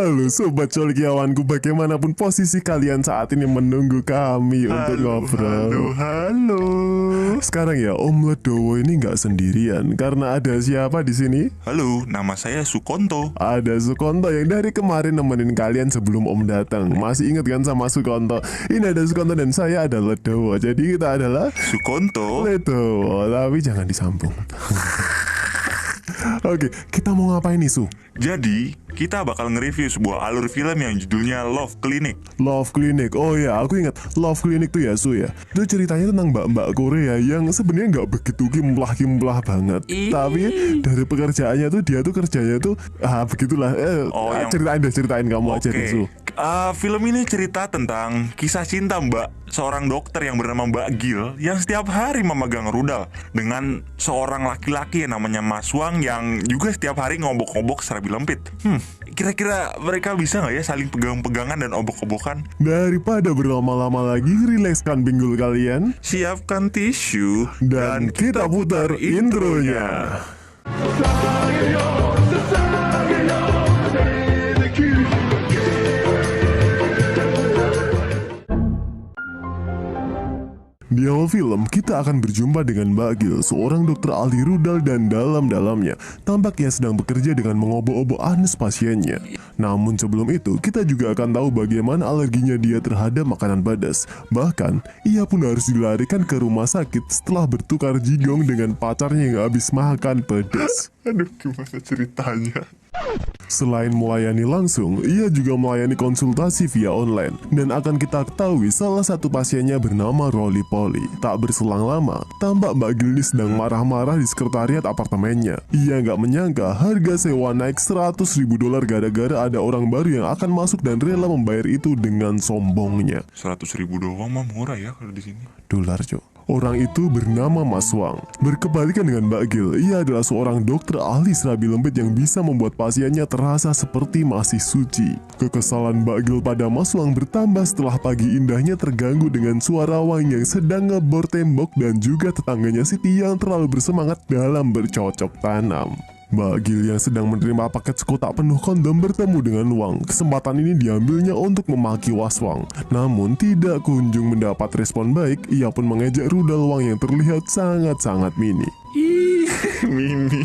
Halo Sobat Colkiawanku, bagaimanapun posisi kalian saat ini menunggu kami untuk ngobrol. Halo. Sekarang ya Om Ledowo ini nggak sendirian karena ada siapa di sini? Halo, nama saya Sukonto. Ada Sukonto yang dari kemarin nemenin kalian sebelum Om datang. Masih ingat kan sama Sukonto? Ini ada Sukonto dan saya ada Ledowo. Jadi kita adalah Sukonto. Ledowo, tapi jangan disambung. Oke, kita mau ngapain nih Su? Jadi, kita bakal nge-review sebuah alur film yang judulnya Love Clinic. Love Clinic, oh ya aku ingat Love Clinic tuh ya Su ya. Itu ceritanya tentang mbak-mbak Korea yang sebenarnya nggak begitu kimplah banget. Tapi dari pekerjaannya tuh dia tuh kerjanya tuh begitulah. Ceritain kamu aja deh Su. Film ini cerita tentang kisah cinta seorang dokter yang bernama Mbak Gil yang setiap hari memegang rudal dengan seorang laki-laki yang namanya Mas Wang yang juga setiap hari ngobok-ngobok serabi lempit. Kira-kira mereka bisa nggak ya saling pegang-pegangan dan obok-obokan? Daripada berlama-lama lagi, rilekskan pinggul kalian, siapkan tisu, dan kita putar intronya. Di awal film, kita akan berjumpa dengan Mbak Gil, seorang dokter ahli rudal dan dalam-dalamnya. Tampak ia sedang bekerja dengan mengobok-obok anus pasiennya. Namun sebelum itu, kita juga akan tahu bagaimana alerginya dia terhadap makanan pedas. Bahkan, ia pun harus dilarikan ke rumah sakit setelah bertukar jigong dengan pacarnya yang habis makan pedas. Aduh, gimana ceritanya? Selain melayani langsung, ia juga melayani konsultasi via online. Dan akan kita ketahui salah satu pasiennya bernama Rolly Polly. Tak berselang lama, tampak Mbak Gilny sedang marah-marah di sekretariat apartemennya. Ia nggak menyangka harga sewa naik $100.000 gara-gara ada orang baru yang akan masuk dan rela membayar itu dengan sombongnya. 100.000 doang mah murah ya kalau di sini. Dolar, Cok. Orang itu bernama Mas Wang. Berkebalikan dengan Mbak Gil, ia adalah seorang dokter ahli serabi lembit yang bisa membuat pasiennya terasa seperti masih suci. Kekesalan Mbak Gil pada Mas Wang bertambah setelah pagi indahnya terganggu dengan suara Wang yang sedang ngebor tembok dan juga tetangganya Siti yang terlalu bersemangat dalam bercocok tanam. Mbak Gil yang sedang menerima paket sekotak penuh kondom bertemu dengan Wang. Kesempatan ini diambilnya untuk memaki Was Wang. Namun tidak kunjung mendapat respon baik, ia pun mengejek rudal Wang yang terlihat sangat-sangat mini. Mini.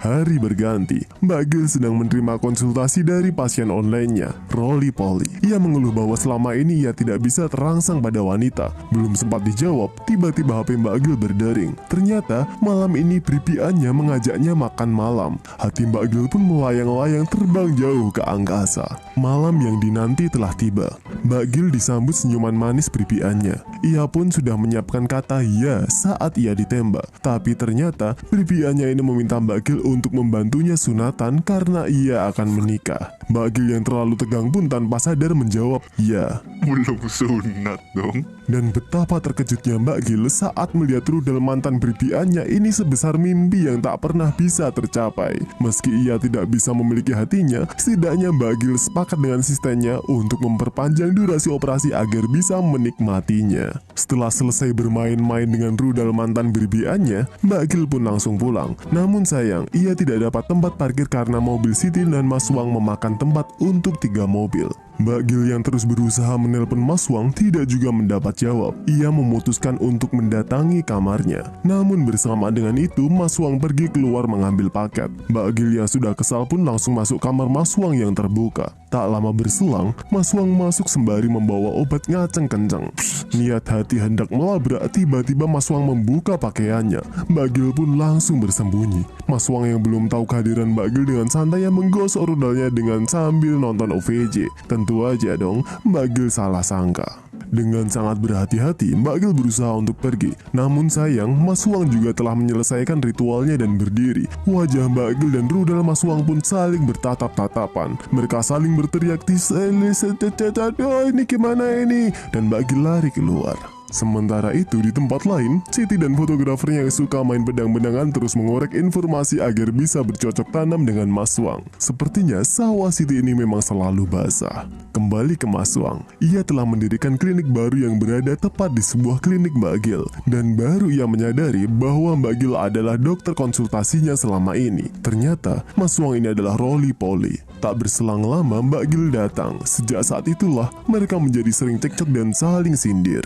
Hari berganti, Mbak Gil sedang menerima konsultasi dari pasien online-nya, Rolly Polly. Ia mengeluh bahwa selama ini ia tidak bisa terangsang pada wanita. Belum sempat dijawab, tiba-tiba HP Mbak Gil berdering. Ternyata malam ini pripiannya mengajaknya makan malam. Hati Mbak Gil pun melayang-layang terbang jauh ke angkasa. Malam yang dinanti telah tiba. Mbak Gil disambut senyuman manis pripiannya. Ia pun sudah menyiapkan kata ya saat ia ditembak. Tapi ternyata pripiannya ini meminta Mbak Gil untuk membantunya sunatan karena ia akan menikah. Mbak Gil yang terlalu tegang pun tanpa sadar menjawab ya. Belum sunat dong. Dan betapa terkejutnya Mbak Gil saat melihat rudal mantan pripiannya ini sebesar mimpi yang tak pernah bisa tercapai. Meski ia tidak bisa memiliki hatinya, setidaknya Mbak Gil sepakat dengan asistennya untuk memperpanjang durasi operasi agar bisa menikmatinya. Setelah selesai bermain-main dengan rudal mantan pripiannya, Mbak Gil pun langsung pulang. Namun sayang, ia tidak dapat tempat parkir karena mobil Siti dan Mas Wang memakan tempat untuk 3 mobil. Mbak Gil yang terus berusaha menelpon Mas Wang tidak juga mendapat jawab. Ia memutuskan untuk mendatangi kamarnya. Namun bersama dengan itu, Mas Wang pergi keluar mengambil paket. Mbak Gil yang sudah kesal pun langsung masuk kamar Mas Wang yang terbuka. Tak lama berselang, Mas Wang masuk sembari membawa obat ngaceng kenceng. Niat hati hendak melabrak, tiba-tiba Mas Wang membuka pakaiannya. Mbak Gil pun langsung bersembunyi. Mas Wang yang belum tahu kehadiran Mbak Gil dengan santai yang menggosok rudalnya dengan sambil nonton OVJ. Tentu aja dong, Mbak Gil salah sangka. Dengan sangat berhati-hati, Mbak Gil berusaha untuk pergi. Namun sayang, Mas Wang juga telah menyelesaikan ritualnya dan berdiri. Wajah Mbak Gil dan rudal Mas Wang pun saling bertatap-tatapan. Mereka saling berteriak, "Aduh, ini gimana ini?" Dan Mbak Gil lari keluar. Sementara itu di tempat lain, Siti dan fotografernya yang suka main pedang-pedangan terus mengorek informasi agar bisa bercocok tanam dengan Mas Wang. Sepertinya sawah Siti ini memang selalu basah. Kembali ke Mas Wang, ia telah mendirikan klinik baru yang berada tepat di sebuah klinik Mbak Gil. Dan baru ia menyadari bahwa Mbak Gil adalah dokter konsultasinya selama ini. Ternyata Mas Wang ini adalah roly-poly. Tak berselang lama Mbak Gil datang. Sejak saat itulah mereka menjadi sering cekcok dan saling sindir.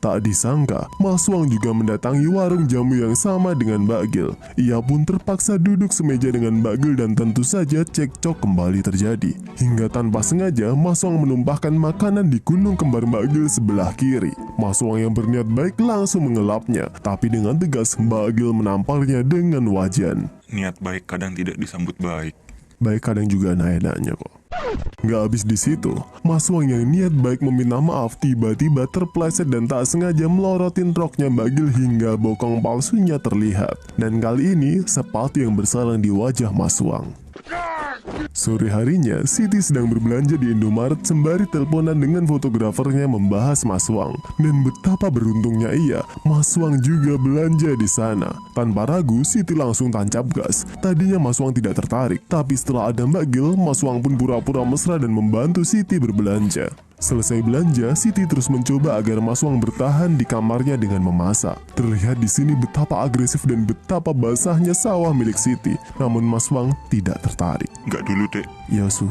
Tak disangka, Mas Wang juga mendatangi warung jamu yang sama dengan Mbak Gil. Ia pun terpaksa duduk semeja dengan Mbak Gil dan tentu saja cekcok kembali terjadi. Hingga tanpa sengaja, Mas Wang menumpahkan makanan di gunung kembar Mbak Gil sebelah kiri. Mas Wang yang berniat baik langsung mengelapnya, tapi dengan tegas Mbak Gil menamparnya dengan wajan. Niat baik kadang tidak disambut baik. Baik kadang juga enak-enaknya kok. Gak habis di situ, Mas Wang yang niat baik meminta maaf tiba-tiba terpleset dan tak sengaja melorotin roknya Mbak Gil hingga bokong palsunya terlihat. Dan kali ini sepatu yang bersarang di wajah Mas Wang. Sore harinya, Siti sedang berbelanja di Indomaret sembari teleponan dengan fotografernya membahas Mas Wang. Dan betapa beruntungnya ia, Mas Wang juga belanja di sana. Tanpa ragu, Siti langsung tancap gas. Tadinya Mas Wang tidak tertarik, tapi setelah ada Mbak Gil, Mas Wang pun pura-pura mesra dan membantu Siti berbelanja. Selesai belanja, Siti terus mencoba agar Mas Wang bertahan di kamarnya dengan memasak. Terlihat di sini betapa agresif dan betapa basahnya sawah milik Siti. Namun Mas Wang tidak tertarik. Nggak dulu, Dek. Ya, Su.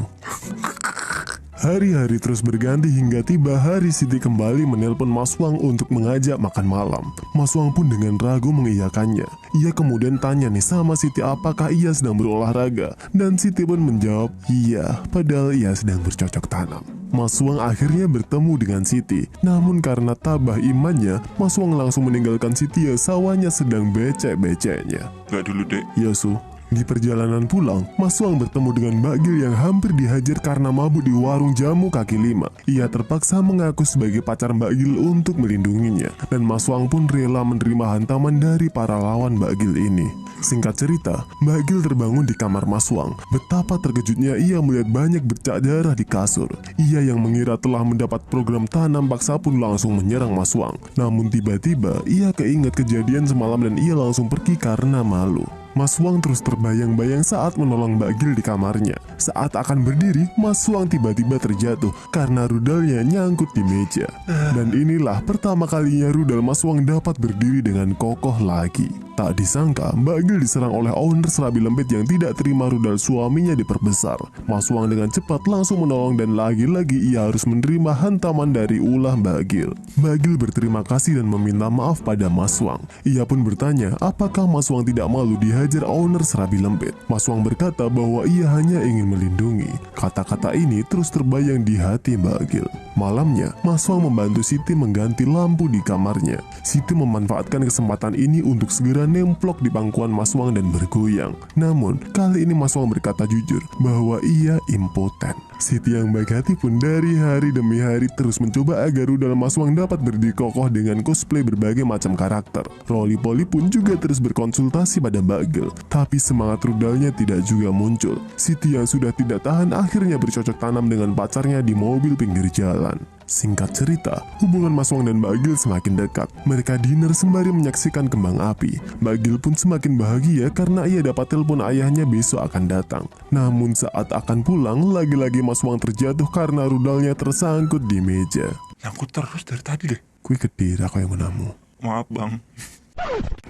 Hari-hari terus berganti hingga tiba hari Siti kembali menelpon Mas Wang untuk mengajak makan malam. Mas Wang pun dengan ragu mengiyakannya. Ia kemudian tanya nih sama Siti apakah ia sedang berolahraga. Dan Siti pun menjawab iya, padahal ia sedang bercocok tanam. Mas Wang akhirnya bertemu dengan Siti. Namun karena tabah imannya, Mas Wang langsung meninggalkan Siti yang sawahnya sedang becek-beceknya. Nggak dulu, Dek. Ya, Su. Di perjalanan pulang, Mas Wang bertemu dengan Mbak Gil yang hampir dihajar karena mabuk di warung jamu kaki lima. Ia terpaksa mengaku sebagai pacar Mbak Gil untuk melindunginya. Dan Mas Wang pun rela menerima hantaman dari para lawan Mbak Gil ini. Singkat cerita, Mbak Gil terbangun di kamar Mas Wang. Betapa terkejutnya ia melihat banyak bercak darah di kasur. Ia yang mengira telah mendapat program tanam paksa pun langsung menyerang Mas Wang. Namun tiba-tiba ia keinget kejadian semalam dan ia langsung pergi karena malu. Mas Wang terus terbayang-bayang saat menolong Mbak Gil di kamarnya. Saat akan berdiri, Mas Wang tiba-tiba terjatuh karena rudalnya nyangkut di meja. Dan inilah pertama kalinya rudal Mas Wang dapat berdiri dengan kokoh lagi. Tak disangka, Mbak Gil diserang oleh owner Serabi Lempit yang tidak terima rudal suaminya diperbesar. Mas Wang dengan cepat langsung menolong dan lagi-lagi ia harus menerima hantaman dari ulah Mbak Gil. Mbak Gil berterima kasih dan meminta maaf pada Mas Wang. Ia pun bertanya apakah Mas Wang tidak malu dihajar owner Serabi Lempit. Mas Wang berkata bahwa ia hanya ingin melindungi. Kata-kata ini terus terbayang di hati Mbak Gil. Malamnya, Mas Wang membantu Siti mengganti lampu di kamarnya. Siti memanfaatkan kesempatan ini untuk segera nemplok di pangkuan Mas Wang dan bergoyang. Namun, kali ini Mas Wang berkata jujur bahwa ia impoten. Siti yang baik hati pun dari hari demi hari terus mencoba agar rudal Mas Wang dapat berdiri kokoh dengan cosplay berbagai macam karakter. Roly-poly pun juga terus berkonsultasi pada Mbak Gil, tapi semangat rudalnya tidak juga muncul. Siti yang sudah tidak tahan akhirnya bercocok tanam dengan pacarnya di mobil pinggir jalan. Singkat cerita, hubungan Mas Wang dan Mbak Gil semakin dekat. Mereka dinner sembari menyaksikan kembang api. Mbak Gil pun semakin bahagia karena ia dapat telepon ayahnya besok akan datang. Namun saat akan pulang, lagi-lagi Mas Wang terjatuh karena rudalnya tersangkut di meja. Aku terus dari tadi, deh. Kui kedira kau yang menamu. Maaf, Bang.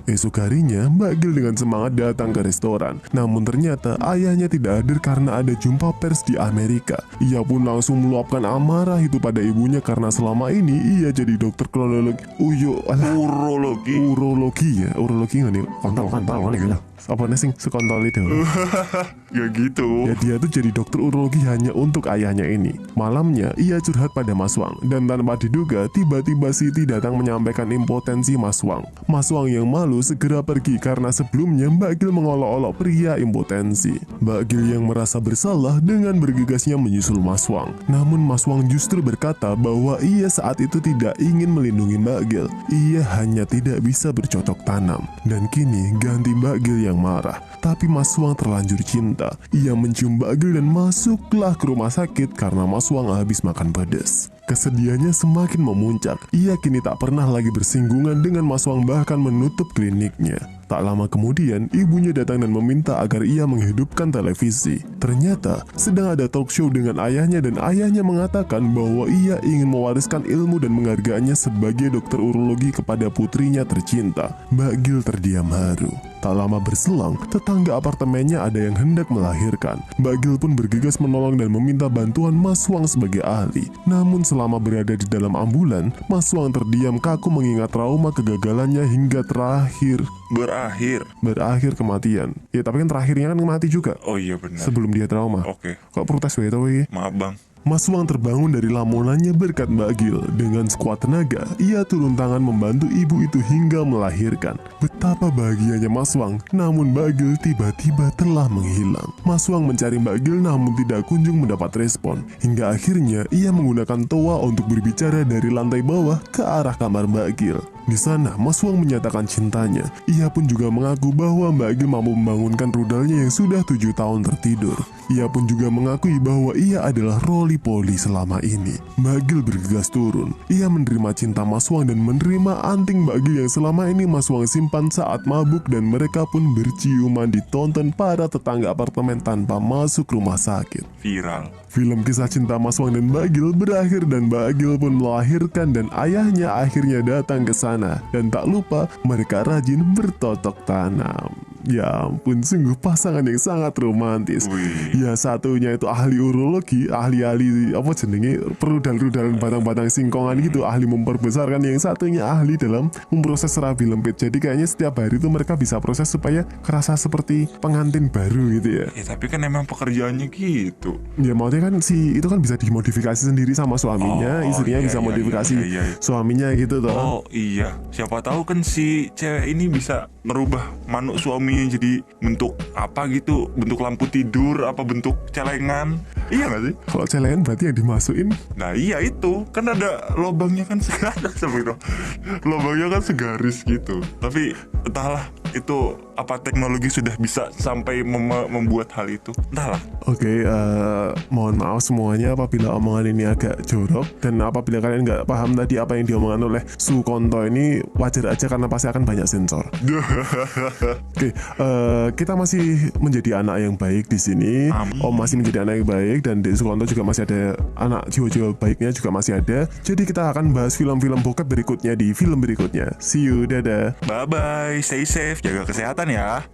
Esok harinya, Mbak Gil dengan semangat datang ke restoran. Namun ternyata ayahnya tidak hadir karena ada jumpa pers di Amerika. Ia pun langsung meluapkan amarah itu pada ibunya karena selama ini ia jadi dokter kronologi. Urologi nggak nih? Kontol nih. Apa nih sing sekontol itu? Ya gitu. Ya dia tuh jadi dokter urologi hanya untuk ayahnya ini. Malamnya ia curhat pada Mas Wang dan tanpa diduga tiba-tiba Siti datang menyampaikan impotensi Mas Wang. Mas Wang yang malu segera pergi karena sebelumnya Mbak Gil mengolok-olok pria impotensi. Mbak Gil yang merasa bersalah dengan bergegasnya menyusul Mas Wang. Namun Mas Wang justru berkata bahwa ia saat itu tidak ingin melindungi Mbak Gil. Ia hanya tidak bisa bercocok tanam. Dan kini ganti Mbak Gil yang yang marah. Tapi Mas Wang terlanjur cinta. Ia mencium Mbak Gil dan masuklah ke rumah sakit karena Mas Wang habis makan pedas. Kesedihannya semakin memuncak. Ia kini tak pernah lagi bersinggungan dengan Mas Wang, bahkan menutup kliniknya. Tak lama kemudian, ibunya datang dan meminta agar ia menghidupkan televisi. Ternyata, sedang ada talk show dengan ayahnya dan ayahnya mengatakan bahwa ia ingin mewariskan ilmu dan menghargainya sebagai dokter urologi kepada putrinya tercinta. Mbak Gil terdiam haru. Tak lama berselang, tetangga apartemennya ada yang hendak melahirkan. Mbak Gil pun bergegas menolong dan meminta bantuan Mas Wang sebagai ahli. Namun selama berada di dalam ambulan, Mas Wang terdiam kaku mengingat trauma kegagalannya hingga berakhir kematian. Ya tapi kan terakhirnya kan mati juga. Oh iya benar. Sebelum dia trauma. Oke. Kok protes WTW? Maaf bang. Mas Wang terbangun dari lamonannya berkat Mbak Gil. Dengan sekuat tenaga, ia turun tangan membantu ibu itu hingga melahirkan. Betapa bahagianya Mas Wang, namun Mbak Gil tiba-tiba telah menghilang. Mas Wang mencari Mbak Gil namun tidak kunjung mendapat respon. Hingga akhirnya ia menggunakan toa untuk berbicara dari lantai bawah ke arah kamar Mbak Gil. Di sana, Mas Wang menyatakan cintanya. Ia pun juga mengaku bahwa Mbak Gil mampu membangunkan rudalnya yang sudah 7 tahun tertidur. Ia pun juga mengakui bahwa ia adalah roli poli selama ini. Mbak Gil bergegas turun. Ia menerima cinta Mas Wang dan menerima anting Mbak Gil yang selama ini Mas Wang simpan saat mabuk, dan mereka pun berciuman ditonton para tetangga apartemen tanpa masuk rumah sakit. Viral. Film kisah cinta Mas Wang dan Mbak Gil berakhir dan Mbak Gil pun melahirkan dan ayahnya akhirnya datang ke sana. Dan tak lupa mereka rajin bercocok tanam. Ya ampun, sungguh pasangan yang sangat romantis. Wih. Ya satunya itu ahli urologi, ahli apa jenenge perudal-rudalan batang-batang singkongan gitu, ahli memperbesarkan. Yang satunya ahli dalam memproses serabi lempit. Jadi kayaknya setiap hari itu mereka bisa proses supaya kerasa seperti pengantin baru gitu ya. Ya tapi kan emang pekerjaannya gitu. Ya maksudnya kan itu kan bisa dimodifikasi sendiri sama suaminya, istrinya bisa modifikasi suaminya gitu toh. Oh iya, siapa tahu kan si cewek ini bisa merubah manuk suaminya jadi bentuk apa gitu, bentuk lampu tidur, apa bentuk celengan. Iya gak sih? Kalau celengan berarti yang dimasukin. Nah iya itu, kan ada lubangnya kan lubangnya kan segaris gitu. Tapi entahlah itu apa teknologi sudah bisa sampai membuat hal itu, entahlah. Oke, mohon maaf semuanya apabila omongan ini agak jorok, dan apabila kalian nggak paham tadi apa yang diomongkan oleh Sukonto ini, wajar aja karena pasti akan banyak sensor. Oke, kita masih menjadi anak yang baik di sini. Amin. Om masih menjadi anak yang baik, dan di Sukonto juga masih ada anak jiwa-jiwa baiknya juga masih ada. Jadi kita akan bahas film-film bokep berikutnya di film berikutnya. See you, dadah. Bye bye, stay safe, jaga kesehatan ya.